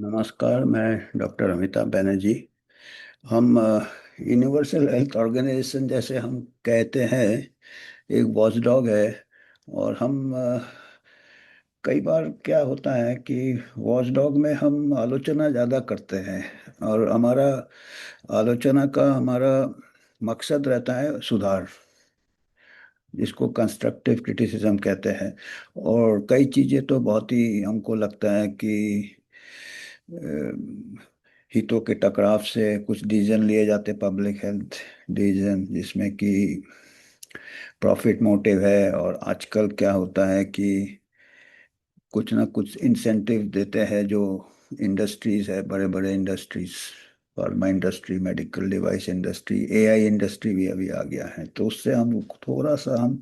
नमस्कार। मैं डॉक्टर अमिताभ बनर्जी। हम यूनिवर्सल हेल्थ ऑर्गेनाइजेशन जैसे हम कहते हैं, एक वॉचडॉग है। और हम कई बार क्या होता है कि वॉचडॉग में हम आलोचना ज़्यादा करते हैं। और हमारा आलोचना का हमारा मकसद रहता है सुधार, जिसको कंस्ट्रक्टिव क्रिटिसिज्म कहते हैं। और कई चीज़ें तो बहुत ही हमको लगता है कि हितों के टकराव से कुछ डिसीजन लिए जाते, पब्लिक हेल्थ डिसीजन, जिसमें कि प्रॉफिट मोटिव है। और आजकल क्या होता है कि कुछ ना कुछ इंसेंटिव देते हैं जो इंडस्ट्रीज है, बड़े बड़े industries, pharma industry, medical device industry, AI industry भी अभी आ गया है। तो उससे हम थोड़ा सा हम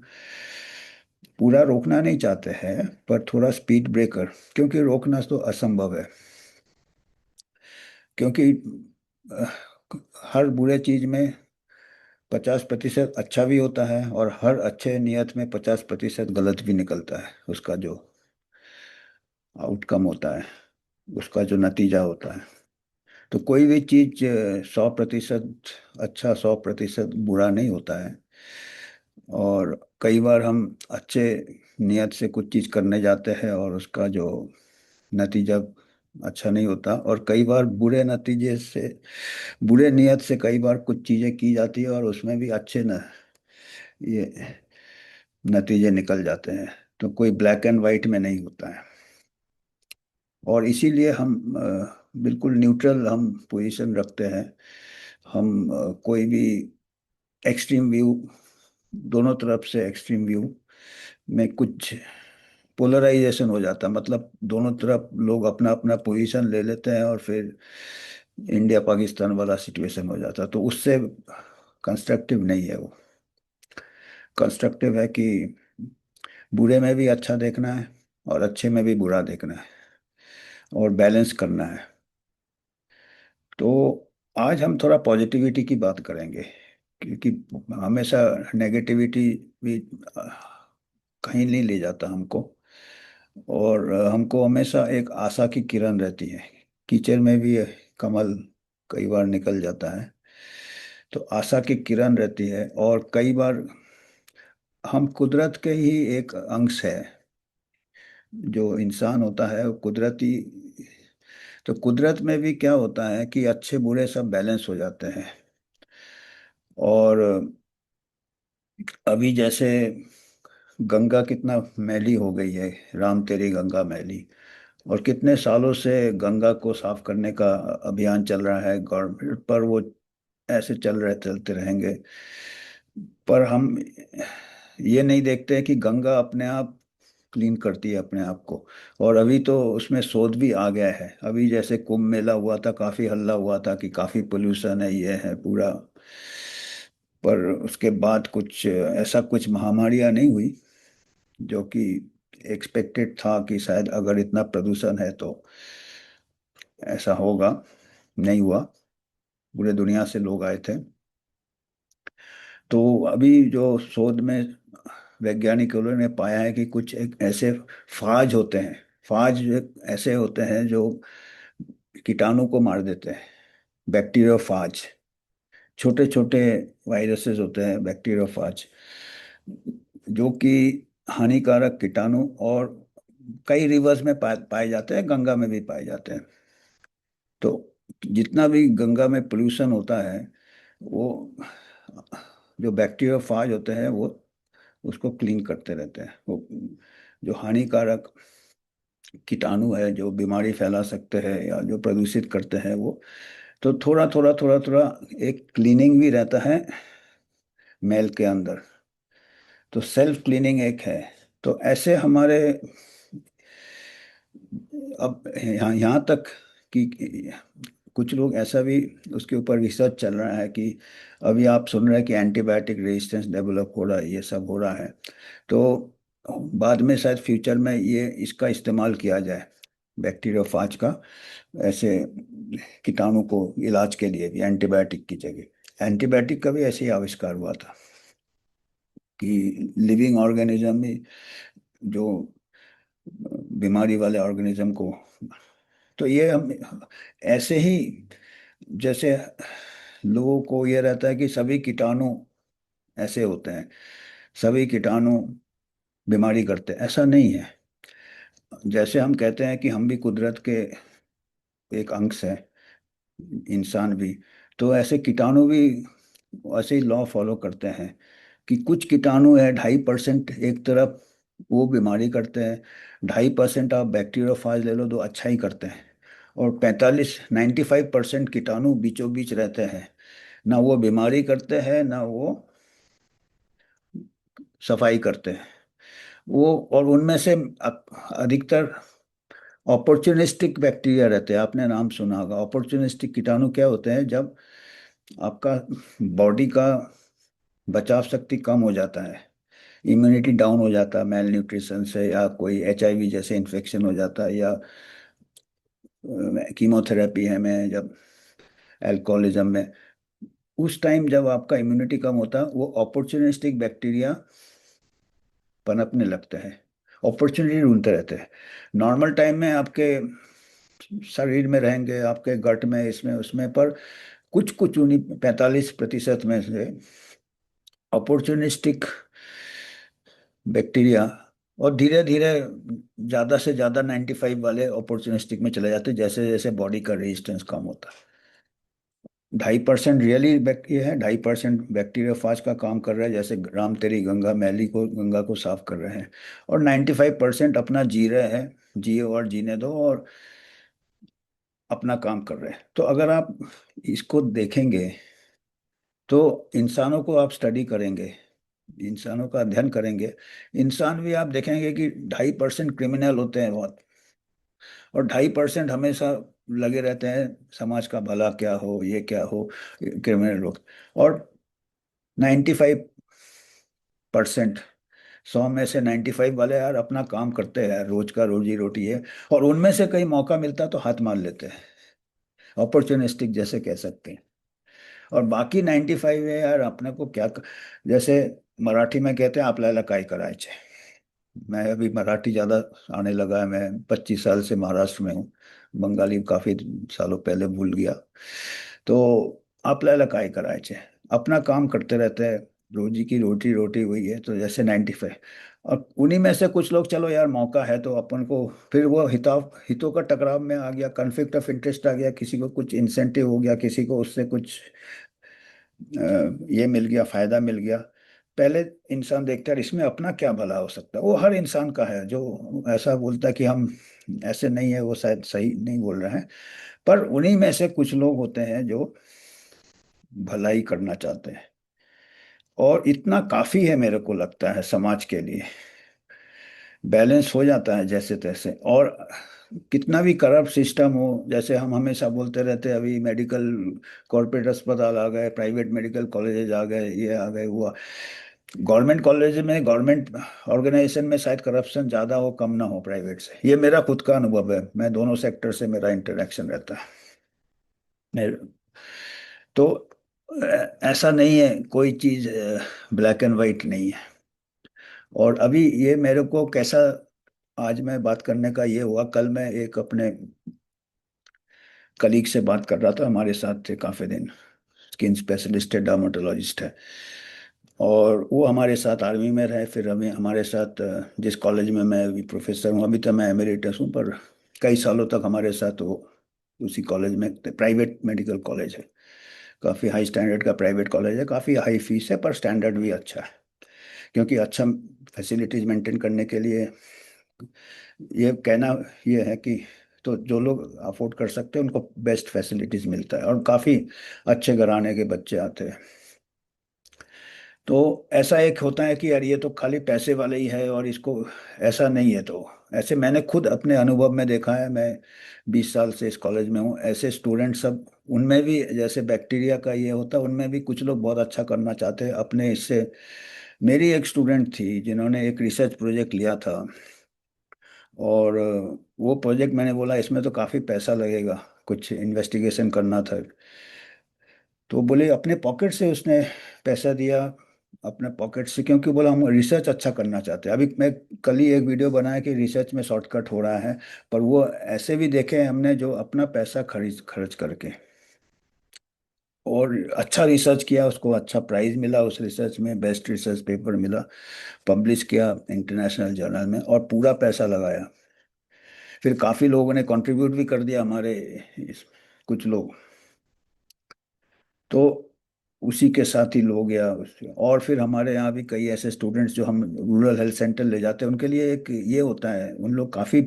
पूरा रोकना नहीं चाहते हैं, पर थोड़ा स्पीड ब्रेकर, क्योंकि रोकना तो असंभव है। क्योंकि अ, हर बुरे चीज में 50% अच्छा भी होता है, और हर अच्छे नियत में 50% गलत भी निकलता है। उसका जो आउटकम होता है, उसका जो नतीजा होता है। तो कोई भी चीज 100% अच्छा, 100% बुरा नहीं होता है। और कई बार हम अच्छे नियत से कुछ चीज करने जाते हैं और उसका जो नतीजा अच्छा नहीं होता। और कई बार बुरे नतीजे से, बुरे नियत से कई बार कुछ चीजें की जाती है और उसमें भी अच्छे न ये नतीजे निकल जाते हैं। तो कोई ब्लैक एंड वाइट में नहीं होता है। और इसीलिए हम बिल्कुल न्यूट्रल हम पोजीशन रखते हैं। हम कोई भी एक्सट्रीम व्यू, दोनों तरफ से एक्सट्रीम व्यू में कुछ पोलराइजेशन हो जाता है। मतलब दोनों तरफ लोग अपना अपना पोजीशन ले लेते हैं, और फिर इंडिया पाकिस्तान वाला सिचुएशन हो जाता है। तो उससे कंस्ट्रक्टिव नहीं है वो। कंस्ट्रक्टिव है कि बुरे में भी अच्छा देखना है और अच्छे में भी बुरा देखना है, और बैलेंस करना है। तो आज हम थोड़ा पॉजिटिविटी की बात करेंगे, क्योंकि हमेशा नेगेटिविटी भी कहीं नहीं ले जाता हमको। और हमको हमेशा एक आशा की किरण रहती है। कीचड़ में भी कमल कई बार निकल जाता है। तो आशा की किरण रहती है। और कई बार हम कुदरत के ही एक अंश है। जो इंसान होता है वो कुदरती। तो कुदरत में भी क्या होता है कि अच्छे बुरे सब बैलेंस हो जाते हैं। और अभी जैसे गंगा कितना मैली हो गई है, राम तेरी गंगा मैली। और कितने सालों से गंगा को साफ करने का अभियान चल रहा है गवर्नमेंट पर। वो ऐसे चलते रहेंगे। पर हम ये नहीं देखते कि गंगा अपने आप क्लीन करती है अपने आप को। और अभी तो उसमें शोध भी आ गया है। अभी जैसे कुंभ मेला हुआ था, काफी हल्ला हुआ था कि काफी पोल्यूशन है, ये है पूरा। पर उसके बाद कुछ ऐसा कुछ महामारियां नहीं हुई, जो कि एक्सपेक्टेड था कि शायद अगर इतना प्रदूषण है तो ऐसा होगा। नहीं हुआ। पूरे दुनिया से लोग आए थे। तो अभी जो शोध में वैज्ञानिकों ने पाया है कि कुछ एक ऐसे फाज होते हैं। फाज एक ऐसे होते हैं जो कीटाणु को मार देते हैं। बैक्टीरियोफाज, छोटे छोटे वायरसेस होते हैं बैक्टीरियोफाज, जो कि हानिकारक कीटाणु। और कई रिवर्स में पाए जाते हैं, गंगा में भी पाए जाते हैं। तो जितना भी गंगा में पोल्यूशन होता है, वो जो बैक्टीरियोफाज होते हैं वो उसको क्लीन करते रहते हैं। वो जो हानिकारक कीटाणु है जो बीमारी फैला सकते हैं या जो प्रदूषित करते हैं वो, तो थोड़ा थोड़ा थोड़ा थोड़ा एक क्लीनिंग भी रहता है मेल के अंदर। तो सेल्फ क्लीनिंग एक है। तो ऐसे हमारे अब यहाँ तक कि कुछ लोग ऐसा भी, उसके ऊपर रिसर्च चल रहा है कि अभी आप सुन रहे हैं कि एंटीबायोटिक रेजिस्टेंस डेवलप हो रहा है, ये सब हो रहा है। तो बाद में शायद फ्यूचर में ये इसका इस्तेमाल किया जाए, बैक्टीरियोफाज का, ऐसे कीटाणु को इलाज के लिए भी एंटीबायोटिक की जगह। एंटीबायोटिक का भी ऐसे ही आविष्कार हुआ था कि लिविंग ऑर्गेनिज्म में जो बीमारी वाले ऑर्गेनिज्म को तो ये हम ऐसे ही, जैसे लोगों को ये रहता है कि सभी कीटाणु ऐसे होते हैं, सभी कीटाणु बीमारी करते हैं, ऐसा नहीं है। जैसे हम कहते हैं कि हम भी कुदरत के एक अंश है, इंसान भी, तो ऐसे कीटाणु भी ऐसे ही लॉ फॉलो करते हैं कि कुछ कीटाणु है 2.5% एक तरफ, वो बीमारी करते हैं। 2.5% आप बैक्टीरियोफाज ले लो तो अच्छा ही करते हैं। और 95% कीटाणु बीचों बीच रहते हैं, ना वो बीमारी करते हैं ना वो सफाई करते हैं। वो, और उनमें से अधिकतर अपॉर्चुनिस्टिक बैक्टीरिया रहते हैं। आपने नाम सुना होगा अपॉर्चुनिस्टिक कीटाणु। क्या होते हैं, जब आपका बॉडी का बचाव शक्ति कम हो जाता है, इम्यूनिटी डाउन हो जाता है मेल न्यूट्रिशन से, या कोई HIV जैसे इन्फेक्शन हो जाता है, या कीमोथेरेपी है में, जब एल्कोहलिज्म में, उस टाइम जब आपका इम्यूनिटी कम होता है, वो अपॉर्चुनिस्टिक बैक्टीरिया पनपने लगते हैं, अपॉर्चुनिटी ढूंढते रहते हैं। नॉर्मल टाइम में आपके शरीर में रहेंगे, आपके गट में, इसमें उसमें, पर कुछ कुछ उन्हीं 45% में से अपॉर्चुनिस्टिक बैक्टीरिया, और धीरे धीरे ज्यादा से ज्यादा 95 वाले अपॉर्चुनिस्टिक में चले जाते हैं, जैसे जैसे बॉडी का रेजिस्टेंस कम होता है। 2.5% रियली ये है, 2.5% बैक्टीरिया फाज का काम कर रहा है, जैसे राम तेरी गंगा मैली को, गंगा को साफ कर रहे हैं। और 95% अपना जी रहे हैं, जिए और जीने दो, और अपना काम कर रहे हैं। तो अगर आप इसको देखेंगे, तो इंसानों को आप स्टडी करेंगे, इंसानों का अध्ययन करेंगे, इंसान भी आप देखेंगे कि 2.5% क्रिमिनल होते हैं बहुत, और 2.5% हमेशा लगे रहते हैं समाज का भला क्या हो, ये क्या हो, क्रिमिनल लोग। और 95%, 100 में से 95 वाले यार अपना काम करते हैं, रोज का रोजी रोटी है, और उनमें से कहीं मौका मिलता है तो हाथ मार लेते हैं, अपॉर्चुनिस्टिक जैसे कह सकते हैं। और बाकी 95 है यार, अपने को क्या जैसे मराठी में कहते हैं आपल्याला काय करायचे। मैं अभी मराठी ज़्यादा आने लगा है, मैं 25 साल से महाराष्ट्र में हूँ, बंगाली काफ़ी सालों पहले भूल गया। तो आपल्याला काय करायचे, अपना काम करते रहते हैं, रोजी की रोटी रोटी हुई है, तो जैसे 95। और उन्हीं में से कुछ लोग, चलो यार मौका है तो अपन को, फिर वो हितों का टकराव में आ गया, कन्फ्लिक्ट ऑफ इंटरेस्ट आ गया, किसी को कुछ इंसेंटिव हो गया, किसी को उससे कुछ ये मिल गया, फायदा मिल गया। पहले इंसान देखता है इसमें अपना क्या भला हो सकता है, वो हर इंसान का है। जो ऐसा बोलता है कि हम ऐसे नहीं है, वो शायद सही नहीं बोल रहे हैं। पर उन्हीं में से कुछ लोग होते हैं जो भलाई करना चाहते हैं, और इतना काफी है मेरे को लगता है समाज के लिए। बैलेंस हो जाता है जैसे तैसे। और कितना भी करप्ट सिस्टम हो, जैसे हम हमेशा बोलते रहते हैं, अभी मेडिकल कॉर्पोरेट अस्पताल आ गए, प्राइवेट मेडिकल कॉलेजेस आ गए, ये आ गए, वो गवर्नमेंट कॉलेज में, गवर्नमेंट ऑर्गेनाइजेशन में शायद करप्शन ज़्यादा हो कम ना हो प्राइवेट से। ये मेरा खुद का अनुभव है, मैं दोनों सेक्टर से मेरा इंटरेक्शन रहता है। तो ऐसा नहीं है, कोई चीज़ ब्लैक एंड वाइट नहीं है। और अभी ये मेरे को कैसा, आज मैं बात करने का ये हुआ, कल मैं एक अपने कलीग से बात कर रहा था, हमारे साथ थे काफ़ी दिन, स्किन स्पेशलिस्ट है, डर्माटोलॉजिस्ट है, और वो हमारे साथ आर्मी में रहे, फिर अभी हमारे साथ जिस कॉलेज में मैं अभी प्रोफेसर हूँ, अभी तो मैं एमेरिटस हूँ, पर कई सालों तक हमारे साथ वो उसी कॉलेज में, प्राइवेट मेडिकल कॉलेज है, काफ़ी हाई स्टैंडर्ड का प्राइवेट कॉलेज है, काफ़ी हाई फीस है, पर स्टैंडर्ड भी अच्छा है। क्योंकि अच्छा फैसिलिटीज मेंटेन करने के लिए, ये कहना ये है कि, तो जो लोग अफोर्ड कर सकते हैं उनको बेस्ट फैसिलिटीज मिलता है, और काफ़ी अच्छे घराने के बच्चे आते हैं। तो ऐसा एक होता है कि यार ये तो खाली पैसे वाले ही है, और इसको, ऐसा नहीं है। तो ऐसे मैंने खुद अपने अनुभव में देखा है, मैं 20 साल से इस कॉलेज में हूँ, ऐसे स्टूडेंट सब, उनमें भी जैसे बैक्टीरिया का ये होता है, उनमें भी कुछ लोग बहुत अच्छा करना चाहते हैं अपने इससे। मेरी एक स्टूडेंट थी जिन्होंने एक रिसर्च प्रोजेक्ट लिया था, और वो प्रोजेक्ट मैंने बोला इसमें तो काफ़ी पैसा लगेगा, कुछ इन्वेस्टिगेशन करना था। तो बोले अपने पॉकेट से उसने पैसा दिया, अपने पॉकेट से, क्योंकि बोला हम रिसर्च अच्छा करना चाहते हैं। अभी मैं कल ही एक वीडियो बनाया कि रिसर्च में शॉर्टकट हो रहा है, पर वो ऐसे भी देखे हैं हमने जो अपना पैसा खर्च खर्च करके, और अच्छा रिसर्च किया, उसको अच्छा प्राइज मिला, उस रिसर्च में बेस्ट रिसर्च पेपर मिला, पब्लिश किया इंटरनेशनल जर्नल में, और पूरा पैसा लगाया। फिर काफ़ी लोगों ने कंट्रीब्यूट भी कर दिया हमारे कुछ लोग, तो उसी के साथ ही लोग या और फिर हमारे यहाँ भी कई ऐसे स्टूडेंट्स जो हम रूरल हेल्थ सेंटर ले जाते हैं, उनके लिए एक ये होता है, उन लोग काफ़ी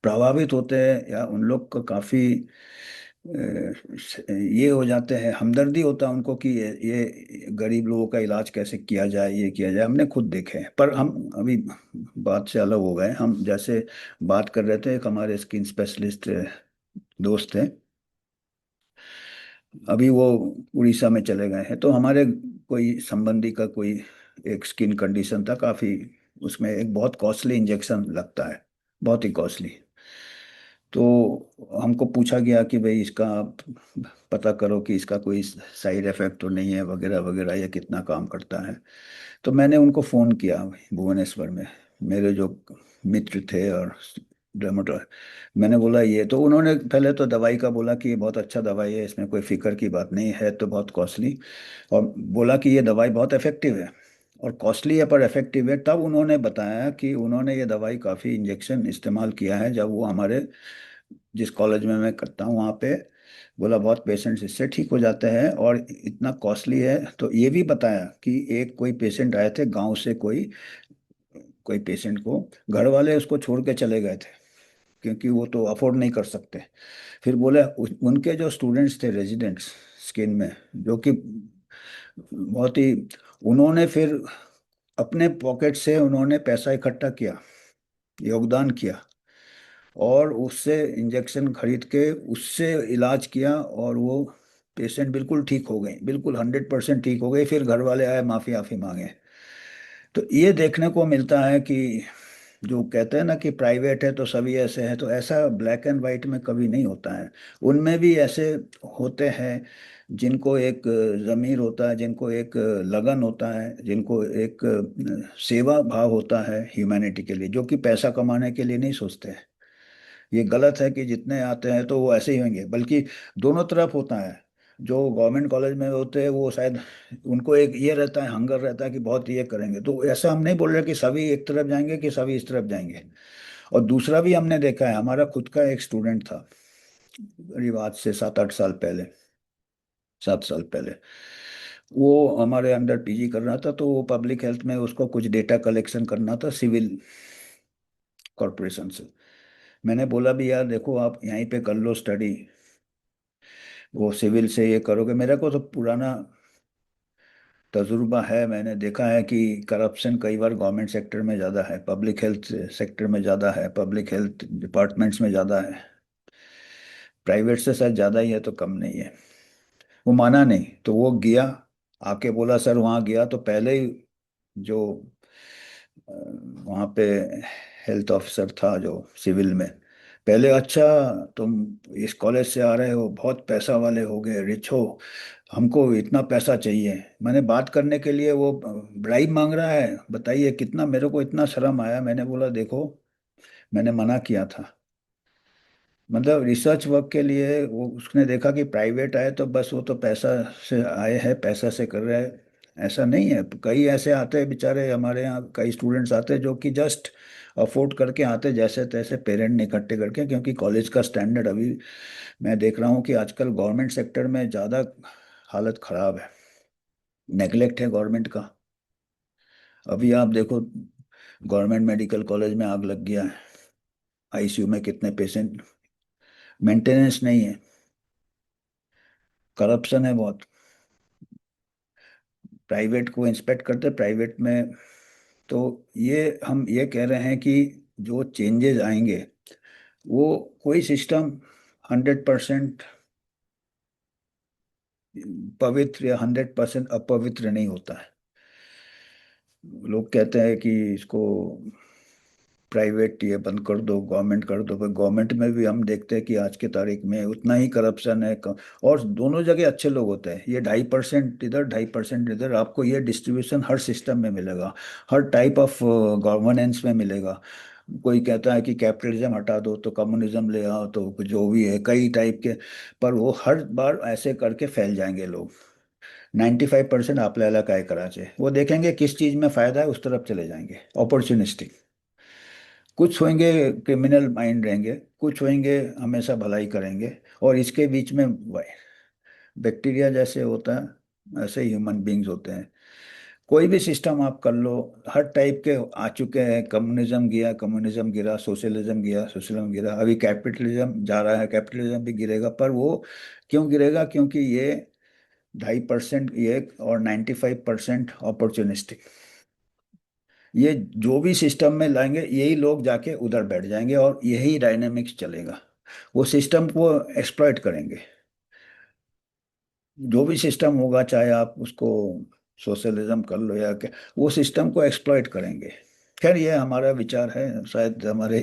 प्रभावित होते हैं, या उन लोग को काफ़ी ये हो जाते हैं, हमदर्दी होता है उनको कि ये गरीब लोगों का इलाज कैसे किया जाए, ये किया जाए। हमने खुद देखे हैं, पर हम अभी बात से अलग हो गए। हम जैसे बात कर रहे थे, एक हमारे स्किन स्पेशलिस्ट दोस्त हैं, अभी वो उड़ीसा में चले गए हैं, तो हमारे कोई संबंधी का कोई एक स्किन कंडीशन था काफ़ी, उसमें एक बहुत कॉस्टली इंजेक्शन लगता है, बहुत ही कॉस्टली। तो हमको पूछा गया कि भाई इसका आप पता करो कि इसका कोई साइड इफेक्ट तो नहीं है, वगैरह वगैरह, या कितना काम करता है। तो मैंने उनको फ़ोन किया भुवनेश्वर में, मेरे जो मित्र थे और डर्माटोलॉज, मैंने बोला ये, तो उन्होंने पहले तो दवाई का बोला कि ये बहुत अच्छा दवाई है, इसमें कोई फिक्र की बात नहीं है, तो बहुत कॉस्टली, और बोला कि ये दवाई बहुत इफेक्टिव है, और कॉस्टली है पर इफेक्टिव है। तब उन्होंने बताया कि उन्होंने ये दवाई काफ़ी इंजेक्शन इस्तेमाल किया है जब वो हमारे जिस कॉलेज में मैं करता हूँ वहाँ पे, बोला बहुत पेशेंट्स इससे ठीक हो जाते हैं, और इतना कॉस्टली है। तो ये भी बताया कि एक कोई पेशेंट आए थे गांव से, कोई कोई पेशेंट को घर वाले उसको छोड़ के चले गए थे, क्योंकि वो तो अफोर्ड नहीं कर सकते। फिर बोले उनके जो स्टूडेंट्स थे रेजिडेंट्स स्किन में, जो कि बहुत ही, उन्होंने फिर अपने पॉकेट से उन्होंने पैसा इकट्ठा किया, योगदान किया, और उससे इंजेक्शन खरीद के उससे इलाज किया, और वो पेशेंट बिल्कुल ठीक हो गए, बिल्कुल 100% ठीक हो गए। फिर घर वाले आए माफ़ी आफी मांगे। तो ये देखने को मिलता है कि जो कहते हैं ना कि प्राइवेट है तो सभी ऐसे हैं, तो ऐसा ब्लैक एंड वाइट में कभी नहीं होता है। उनमें भी ऐसे होते हैं जिनको एक ज़मीर होता है, जिनको एक लगन होता है, जिनको एक सेवा भाव होता है ह्यूमैनिटी के लिए, जो कि पैसा कमाने के लिए नहीं सोचते हैं। ये गलत है कि जितने आते हैं तो वो ऐसे ही होंगे, बल्कि दोनों तरफ होता है। जो गवर्नमेंट कॉलेज में होते हैं वो शायद उनको एक ये रहता है, हंगर रहता है कि बहुत ये करेंगे, तो ऐसा हम नहीं बोल रहे कि सभी एक तरफ जाएंगे कि सभी इस तरफ जाएंगे। और दूसरा भी हमने देखा है, हमारा खुद का एक स्टूडेंट था, करीब आज से 7-8 साल पहले, 7 साल पहले, वो हमारे अंडर पीजी कर रहा था, तो वो पब्लिक हेल्थ में उसको कुछ डेटा कलेक्शन करना था सिविल कॉरपोरेशन से। मैंने बोला भी यार देखो आप यहीं पे कर लो स्टडी, वो सिविल से ये करोगे, मेरे को तो पुराना तजुर्बा है, मैंने देखा है कि करप्शन कई बार गवर्नमेंट सेक्टर में ज़्यादा है, पब्लिक हेल्थ सेक्टर में ज़्यादा है, पब्लिक हेल्थ डिपार्टमेंट्स में ज़्यादा है, प्राइवेट से शायद ज़्यादा ही है, तो कम नहीं है। वो माना नहीं, तो वो गया, आके बोला सर वहाँ गया तो पहले ही जो वहाँ पे हेल्थ ऑफिसर था जो सिविल में, पहले अच्छा तुम इस कॉलेज से आ रहे हो, बहुत पैसा वाले हो गए, रिच हो, हमको इतना पैसा चाहिए। मैंने बात करने के लिए वो ब्राइब मांग रहा है, बताइए कितना, मेरे को इतना शर्म आया। मैंने बोला देखो, मैंने मना किया था, मतलब रिसर्च वर्क के लिए वो, उसने देखा कि प्राइवेट आए तो बस वो तो पैसा से आए हैं, पैसा से कर रहे हैं, ऐसा नहीं है। कई ऐसे आते हैं बेचारे, हमारे यहाँ कई स्टूडेंट्स आते हैं जो कि जस्ट अफोर्ड करके आते हैं, जैसे तैसे पेरेंट ने इकट्ठे करके, क्योंकि कॉलेज का स्टैंडर्ड अभी मैं देख रहा हूँ कि आजकल गवर्नमेंट सेक्टर में ज़्यादा हालत ख़राब है, नेगलेक्ट है गवर्नमेंट का। अभी आप देखो गवर्नमेंट मेडिकल कॉलेज में आग लग गया है, आईसीयू में कितने पेशेंट, मेंटेनेंस नहीं है, करप्शन है बहुत। प्राइवेट को इंस्पेक्ट करते प्राइवेट में, तो ये हम ये कह रहे हैं कि जो चेंजेस आएंगे, वो कोई सिस्टम 100% पवित्र या 100% अपवित्र नहीं होता है। लोग कहते हैं कि इसको प्राइवेट ये बंद कर दो, गवर्नमेंट कर दो। पर गवर्नमेंट में भी हम देखते हैं कि आज के तारीख में उतना ही करप्शन है, और दोनों जगह अच्छे लोग होते हैं। ये 2.5% इधर, 2.5% इधर, आपको ये डिस्ट्रीब्यूशन हर सिस्टम में मिलेगा, हर टाइप ऑफ गवर्नेंस में मिलेगा। कोई कहता है कि कैपिटलिज्म हटा दो तो कम्युनिज्म ले आओ, तो जो भी है कई टाइप के, पर वो हर बार ऐसे करके फैल जाएंगे लोग। 95% आपल्याला काय कराचे, वो देखेंगे किस चीज में फायदा है, उस तरफ चले जाएंगे, अपॉर्चुनिस्टिक। कुछ होंगे क्रिमिनल माइंड रहेंगे, कुछ होंगे हमेशा भलाई करेंगे, और इसके बीच में बैक्टीरिया जैसे होता है, ऐसे ह्यूमन बींग्स होते हैं। कोई भी सिस्टम आप कर लो, हर टाइप के आ चुके हैं। कम्युनिज्म गया, कम्युनिज्म गिरा, सोशलिज्म गया, सोशलिज्म गिरा, अभी कैपिटलिज्म जा रहा है, कैपिटलिज्म भी गिरेगा। पर वो क्यों गिरेगा? क्योंकि ये 2.5% ये और 95% अपॉर्चुनिस्टिक। ये जो भी सिस्टम में लाएंगे, यही लोग जाके उधर बैठ जाएंगे और यही डायनेमिक्स चलेगा। वो सिस्टम को एक्सप्लॉइट करेंगे। जो भी सिस्टम होगा, चाहे आप उसको सोशलिज्म कर लो या क्या, वो सिस्टम को एक्सप्लॉइट करेंगे। खैर, ये हमारा विचार है, शायद हमारे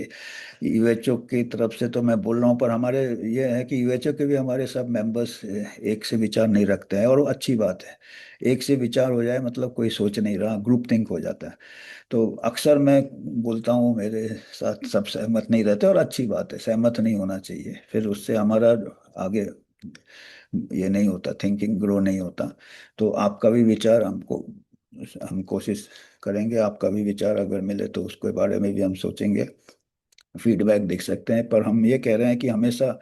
यूएचओ की तरफ से तो मैं बोल रहा हूँ, पर हमारे ये है कि यूएचओ के भी हमारे सब मेंबर्स एक से विचार नहीं रखते हैं, और वो अच्छी बात है। एक से विचार हो जाए मतलब कोई सोच नहीं रहा, ग्रुप थिंक हो जाता है। तो अक्सर मैं बोलता हूँ, मेरे साथ सब सहमत नहीं रहते, और अच्छी बात है, सहमत नहीं होना चाहिए। फिर उससे हमारा आगे ये नहीं होता, थिंकिंग ग्रो नहीं होता। तो आपका भी विचार हमको, हम कोशिश करेंगे, आपका भी विचार अगर मिले तो उसके बारे में भी हम सोचेंगे, फीडबैक देख सकते हैं। पर हम ये कह रहे हैं कि हमेशा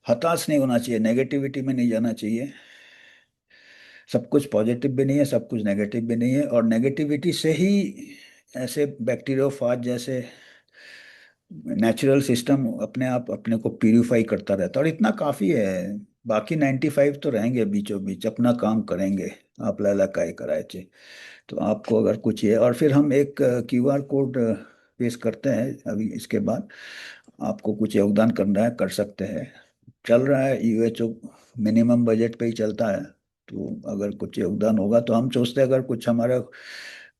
हताश नहीं होना चाहिए, नेगेटिविटी में नहीं जाना चाहिए। सब कुछ पॉजिटिव भी नहीं है, सब कुछ नेगेटिव भी नहीं है, और नेगेटिविटी से ही ऐसे बैक्टीरियोफाज जैसे नेचुरल सिस्टम अपने आप अपने को प्यूरिफाई करता रहता है, और इतना काफी है। बाकी 95 तो रहेंगे बीचों बीच, अपना काम करेंगे। आपल्याला काय करायचे। तो आपको अगर कुछ ये, और फिर हम एक क्यूआर कोड पेश करते हैं अभी, इसके बाद आपको कुछ योगदान करना है, कर सकते हैं। चल रहा है यूएचओ, मिनिमम बजट पे ही चलता है। तो अगर कुछ योगदान होगा तो हम सोचते हैं, अगर कुछ हमारा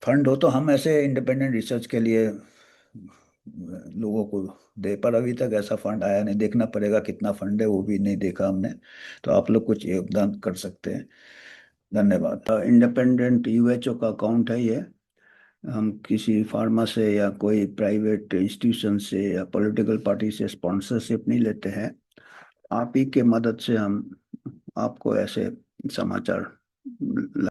फंड हो तो हम ऐसे इंडिपेंडेंट रिसर्च के लिए लोगों को दे। पर अभी तक ऐसा फंड आया नहीं, देखना पड़ेगा कितना फंड है, वो भी नहीं देखा हमने। तो आप लोग कुछ योगदान कर सकते हैं। धन्यवाद। इंडिपेंडेंट यूएचओ का अकाउंट है ये। हम किसी फार्मा से या कोई प्राइवेट इंस्टीट्यूशन से या पॉलिटिकल पार्टी से स्पॉन्सरशिप नहीं लेते हैं। आप ही के मदद से हम आपको ऐसे समाचार